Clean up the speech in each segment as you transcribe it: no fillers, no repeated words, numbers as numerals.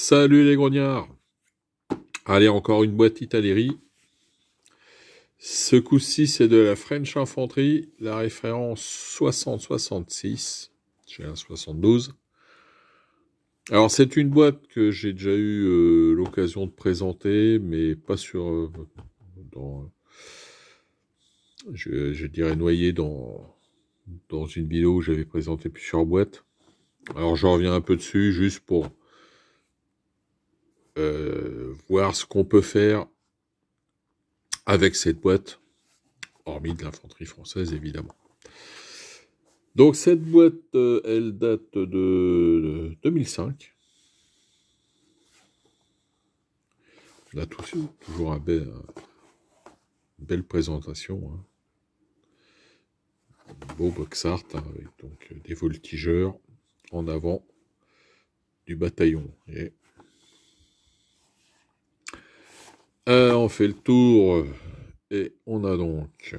Salut les grognards. Allez, encore une boîte Italeri. Ce coup-ci, c'est de la French Infantry, la référence 6066. J'ai un 72. Alors, c'est une boîte que j'ai déjà eu l'occasion de présenter, mais pas sur... je dirais noyé dans une vidéo où j'avais présenté plusieurs boîtes. Alors, je reviens un peu dessus, juste pour voir ce qu'on peut faire avec cette boîte, hormis de l'infanterie française, évidemment. Donc, cette boîte, elle date de 2005. On a toujours une belle présentation. Hein. Un beau box art, hein, avec donc, des voltigeurs en avant du bataillon. Et on fait le tour et on a donc,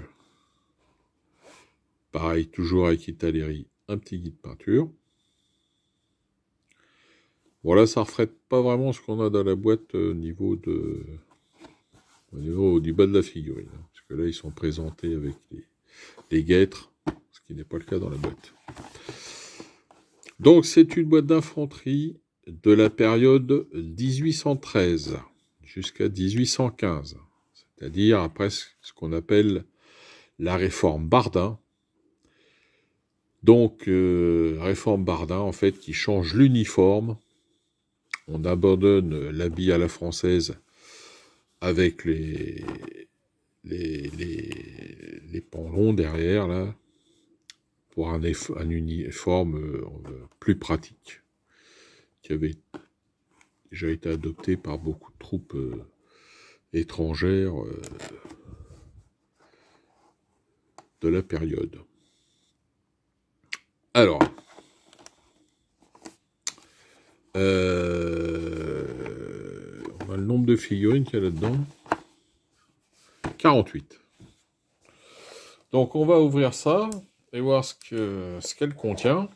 pareil, toujours avec Italeri, un petit guide peinture. Voilà, ça ne reflète pas vraiment ce qu'on a dans la boîte au niveau du bas de la figurine. Hein, parce que là, ils sont présentés avec les guêtres, ce qui n'est pas le cas dans la boîte. Donc, c'est une boîte d'infanterie de la période 1813 jusqu'à 1815. C'est-à-dire après ce qu'on appelle la réforme Bardin. Donc, réforme Bardin, en fait, qui change l'uniforme. On abandonne l'habit à la française avec les pans longs derrière, là, pour un uniforme plus pratique, qui avait déjà été adopté par beaucoup de troupes étrangères de la période. Alors, on a le nombre de figurines qu'il y a là-dedans. 48. Donc, on va ouvrir ça et voir ce qu'elle contient.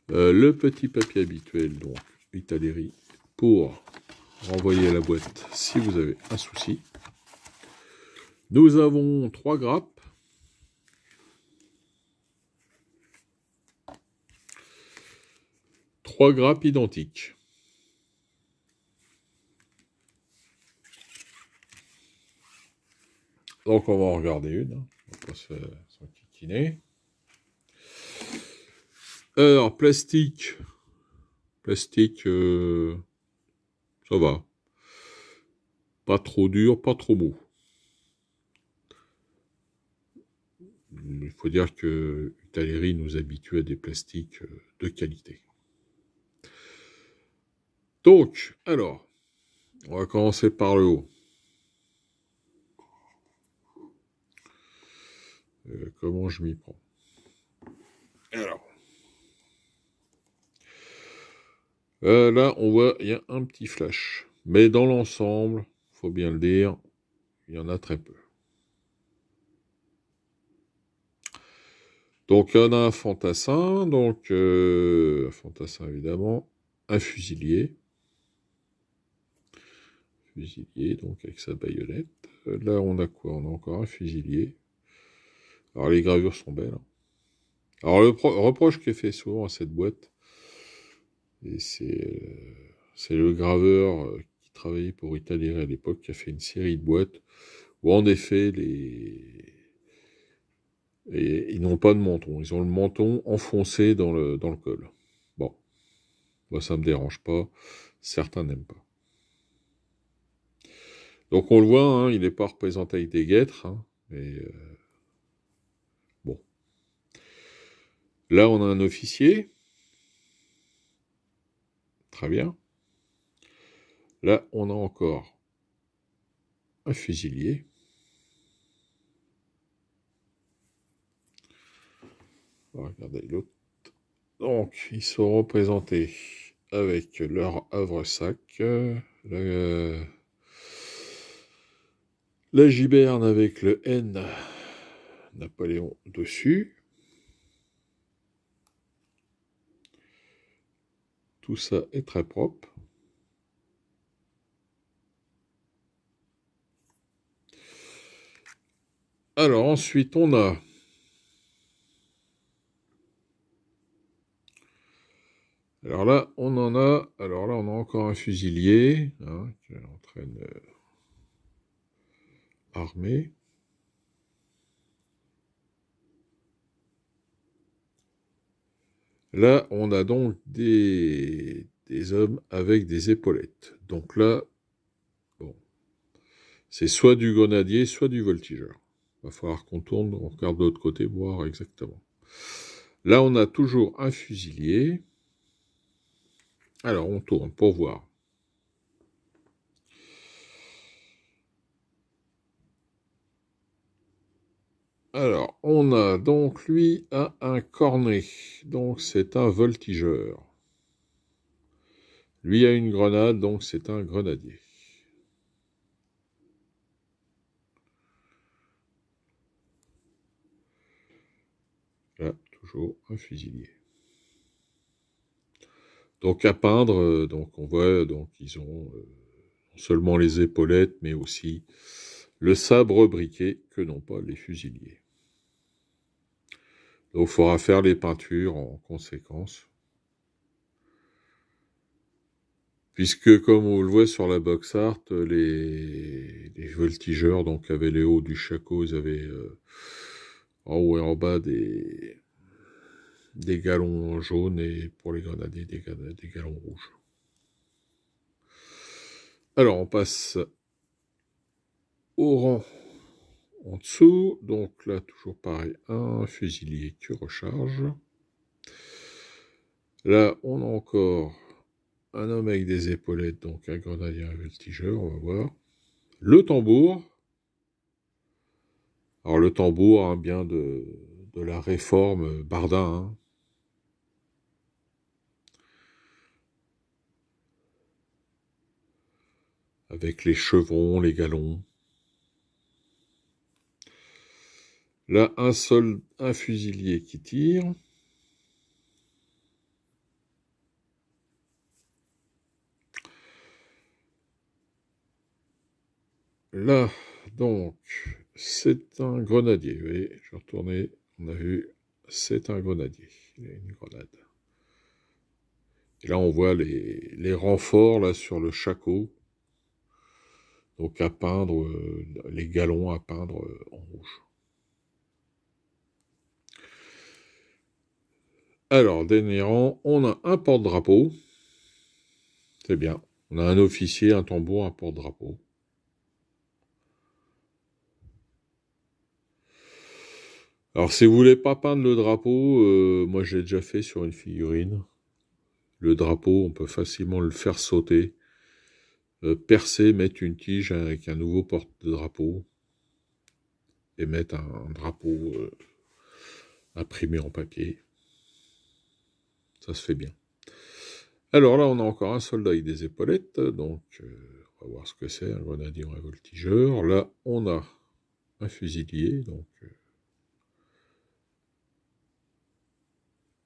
Le petit papier habituel, donc, Italeri, pour renvoyer à la boîte si vous avez un souci. Nous avons 3 grappes. Trois grappes identiques. Donc on va en regarder une. On va pas s'enquiquiner. Alors, plastique, ça va. Pas trop dur, pas trop mou. Il faut dire que Italeri nous habitue à des plastiques de qualité. Donc, alors, on va commencer par le haut. Comment je m'y prends? Alors, là, on voit, il y a un petit flash. Mais dans l'ensemble, il faut bien le dire, il y en a très peu. Donc, il y en a un fantassin, donc, un fantassin évidemment, un fusilier. Fusilier, donc avec sa baïonnette. Là, on a quoi? On a encore un fusilier. Alors, les gravures sont belles. Hein. Alors, le reproche qui est fait souvent à cette boîte, et c'est le graveur qui travaillait pour Italeri à l'époque, qui a fait une série de boîtes, où en effet, ils n'ont pas de menton. Ils ont le menton enfoncé dans le col. Bon, moi, ça me dérange pas. Certains n'aiment pas. Donc on le voit, hein, il n'est pas représenté avec des guêtres, hein, mais bon. Là, on a un officier. Très bien. Là, on a encore un fusilier. On va regarder l'autre. Donc, ils sont représentés avec leur havre-sac, la giberne avec le N Napoléon dessus. Tout ça est très propre. Alors ensuite on a alors là on a encore un fusilier hein, qui entraîne armée. Là on a donc des hommes avec des épaulettes. Donc là bon, c'est soit du grenadier, soit du voltigeur. Il va falloir qu'on tourne, on regarde de l'autre côté, voir exactement. Là, on a toujours un fusilier. Alors, on tourne pour voir. Alors, on a donc, lui, un cornet. Donc, c'est un voltigeur. Lui a une grenade, donc c'est un grenadier. Là, toujours un fusilier. Donc, à peindre, donc on voit, donc ils ont non seulement les épaulettes, mais aussi le sabre briquet que n'ont pas les fusiliers. Donc, il faudra faire les peintures en conséquence. Puisque, comme on le voit sur la box art, les voltigeurs donc, avaient les hauts du shako, ils avaient en haut et en bas des galons jaunes et pour les grenadiers, des galons rouges. Alors, on passe au rang en dessous. Donc là, toujours pareil, un fusilier qui recharge. Là, on a encore un homme avec des épaulettes, donc un grenadier, un voltigeur, on va voir. Le tambour. Alors le tambour, hein, bien de la réforme Bardin. Hein. Avec les chevrons, les galons. Là, un fusilier qui tire. Là, donc, c'est un grenadier. Vous voyez, je vais retourner, on a vu, c'est un grenadier. Il a une grenade. Et là, on voit les renforts là sur le shako. Donc, à peindre, les galons à peindre en rouge. Alors, dernier rang, on a un porte-drapeau. C'est bien. On a un officier, un tambour, un porte-drapeau. Alors, si vous voulez pas peindre le drapeau, moi j'ai déjà fait sur une figurine. Le drapeau, on peut facilement le faire sauter, percer, mettre une tige avec un nouveau porte-drapeau et mettre un drapeau imprimé en papier. Ça se fait bien. Alors là, on a encore un soldat avec des épaulettes, donc on va voir ce que c'est, un grenadier ou un voltigeur. Là, on a un fusilier, donc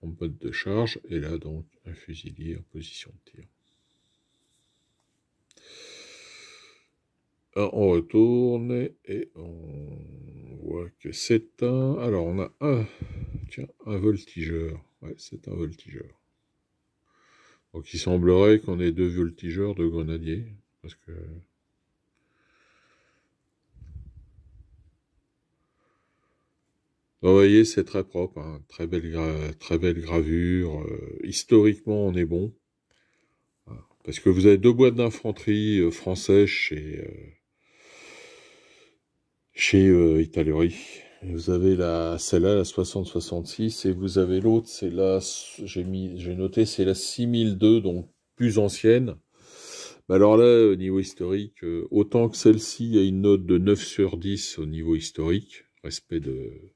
en mode de charge, et là donc un fusilier en position de tir. Alors, on retourne et on voit que c'est un... Alors on a un voltigeur. Ouais, c'est un voltigeur. Donc il semblerait qu'on ait deux voltigeurs, deux grenadiers, parce que... Vous voyez, c'est très propre, hein. Très belle gravure. Historiquement, on est bon. Parce que vous avez deux boîtes d'infanterie français chez Italeri. Vous avez celle-là, la 60-66, et vous avez l'autre, c'est la, j'ai noté, c'est la 6002, donc plus ancienne. Mais alors là, au niveau historique, autant que celle-ci a une note de 9 sur 10 au niveau historique, respect de...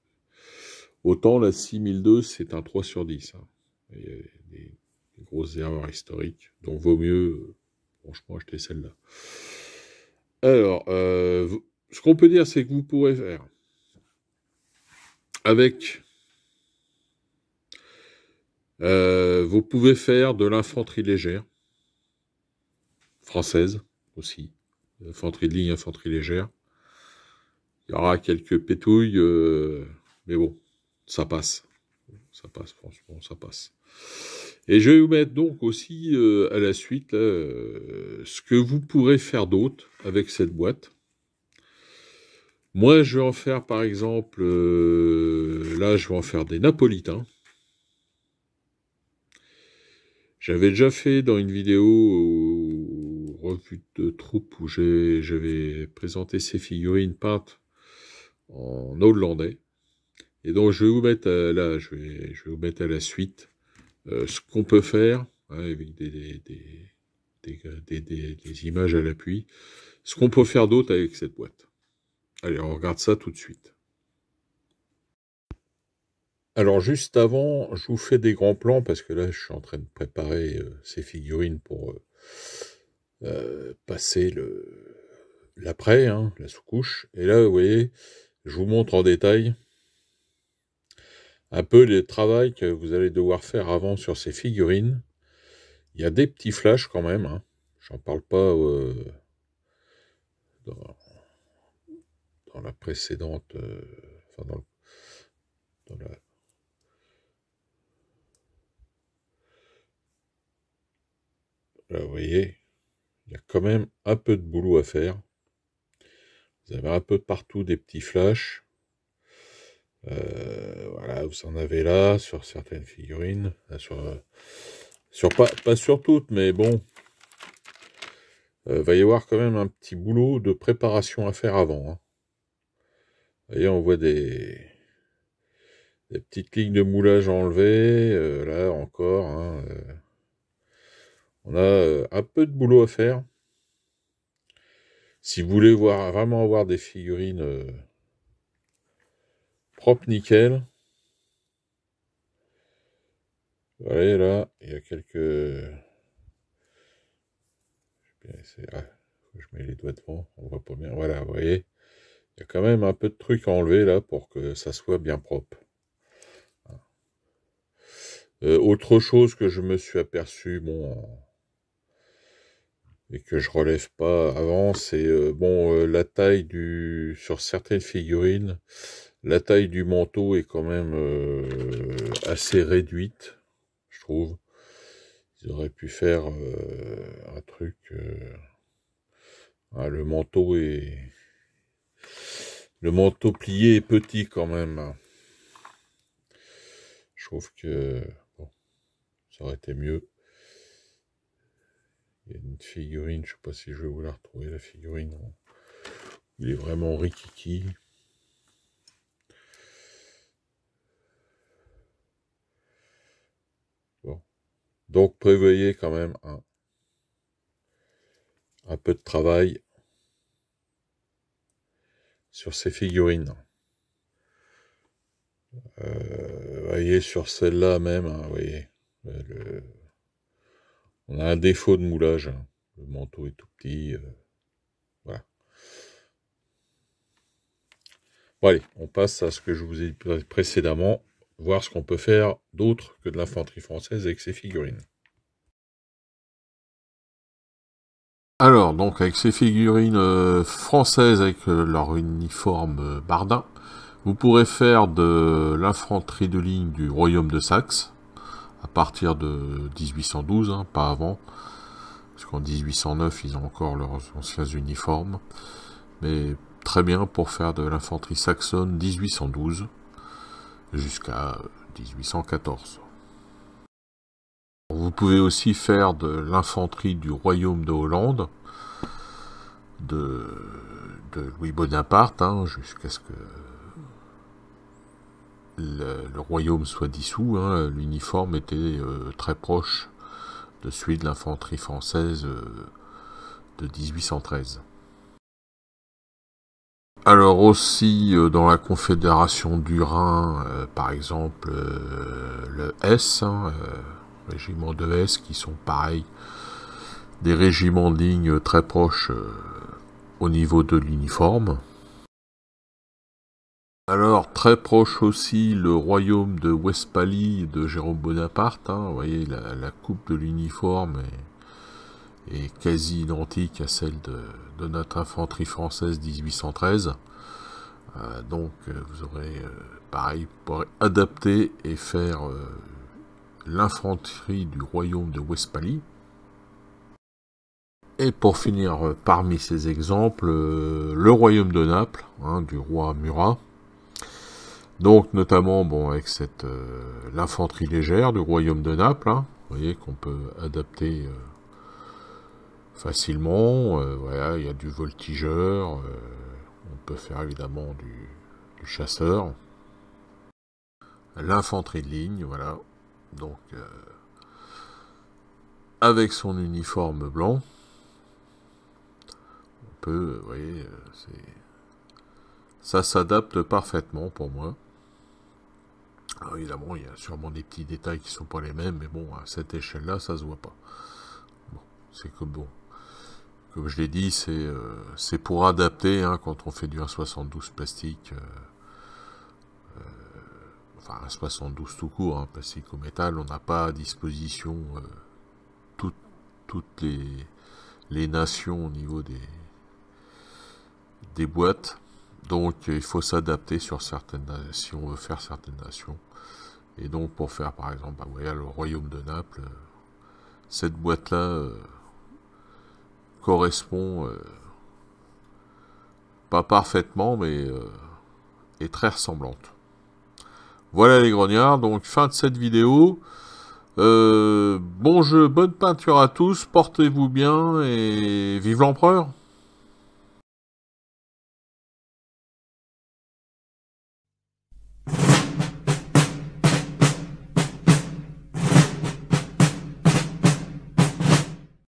Autant la 6002, c'est un 3 sur 10. Hein. Il y a des grosses erreurs historiques, donc vaut mieux, franchement, acheter celle-là. Alors, ce qu'on peut dire, c'est que vous pourrez faire avec... vous pouvez faire de l'infanterie légère, française aussi, infanterie de ligne, infanterie légère. Il y aura quelques pétouilles, mais bon, ça passe. Ça passe, franchement, ça passe. Et je vais vous mettre donc aussi à la suite là, ce que vous pourrez faire d'autre avec cette boîte. Moi, je vais en faire par exemple, là, je vais en faire des napolitains. J'avais déjà fait dans une vidéo revue de troupe où j'avais présenté ces figurines peintes en hollandais. Et donc je vais vous mettre là, je vais vous mettre à la suite ce qu'on peut faire hein, avec des images à l'appui, ce qu'on peut faire d'autre avec cette boîte. Allez, on regarde ça tout de suite. Alors juste avant, je vous fais des grands plans parce que là, je suis en train de préparer ces figurines pour passer l'après, hein, la sous-couche. Et là, vous voyez, je vous montre en détail un peu les travaux que vous allez devoir faire avant sur ces figurines. Il y a des petits flashs quand même, hein. J'en parle pas dans la précédente, enfin dans la... Là, vous voyez, il y a quand même un peu de boulot à faire. Vous avez un peu partout des petits flashs. Voilà, vous en avez là sur certaines figurines, là, pas sur toutes, mais bon, va y avoir quand même un petit boulot de préparation à faire avant. Hein. Vous voyez, on voit des petites lignes de moulage enlevées, là encore. Hein, on a un peu de boulot à faire. Si vous voulez vraiment avoir des figurines propres nickel, vous voyez là, il y a quelques... je mets les doigts devant, on voit pas bien. Voilà, vous voyez, il y a quand même un peu de trucs à enlever là pour que ça soit bien propre. Autre chose que je me suis aperçu, bon, et que je relève pas avant, c'est bon, la taille sur certaines figurines, la taille du manteau est quand même assez réduite, je trouve. Ils auraient pu faire un truc. Le manteau plié est petit quand même. Je trouve que bon, ça aurait été mieux. Il y a une figurine, je sais pas si je vais vous la retrouver, la figurine. Il est vraiment rikiki. Bon. Donc prévoyez quand même un peu de travail sur ces figurines. Voyez sur celle-là même, hein, voyez, on a un défaut de moulage. Hein. Le manteau est tout petit. Voilà. Bon allez, on passe à ce que je vous ai dit précédemment, voir ce qu'on peut faire d'autre que de l'infanterie française avec ces figurines. Alors, donc avec ces figurines françaises avec leur uniforme bardin, vous pourrez faire de l'infanterie de ligne du royaume de Saxe, à partir de 1812, hein, pas avant, parce qu'en 1809, ils ont encore leurs anciens uniformes, mais très bien pour faire de l'infanterie saxonne 1812 jusqu'à 1814. Vous pouvez aussi faire de l'infanterie du royaume de Hollande, de Louis Bonaparte, hein, jusqu'à ce que le royaume soit dissous. Hein. L'uniforme était très proche de celui de l'infanterie française de 1813. Alors aussi dans la Confédération du Rhin, par exemple le S, hein, régiment de S, qui sont pareils, des régiments de ligne très proches au niveau de l'uniforme. Alors, très proche aussi, le royaume de Westphalie de Jérôme Bonaparte. Hein. Vous voyez, la coupe de l'uniforme est quasi identique à celle de notre infanterie française 1813. Donc, vous aurez, pareil, vous pourrez adapter et faire l'infanterie du royaume de Westphalie. Et pour finir, parmi ces exemples, le royaume de Naples, hein, du roi Murat. Donc notamment bon, avec l'infanterie légère du royaume de Naples, hein, vous voyez qu'on peut adapter facilement. Voilà, il y a du voltigeur, on peut faire évidemment du chasseur. L'infanterie de ligne, voilà. Donc avec son uniforme blanc, on peut, vous voyez, ça s'adapte parfaitement pour moi. Alors évidemment, il y a sûrement des petits détails qui sont pas les mêmes, mais bon, à cette échelle-là, ça se voit pas. Bon, c'est comme je l'ai dit, c'est pour adapter, hein, quand on fait du 1,72 plastique, enfin 1,72 tout court, hein, plastique ou métal, on n'a pas à disposition toutes les nations au niveau des boîtes. Donc il faut s'adapter sur certaines nations, si on veut faire certaines nations. Et donc pour faire par exemple, bah, voyez, le royaume de Naples, cette boîte-là correspond pas parfaitement, mais est très ressemblante. Voilà les grognards, donc fin de cette vidéo. Bon jeu, bonne peinture à tous, portez-vous bien et vive l'empereur!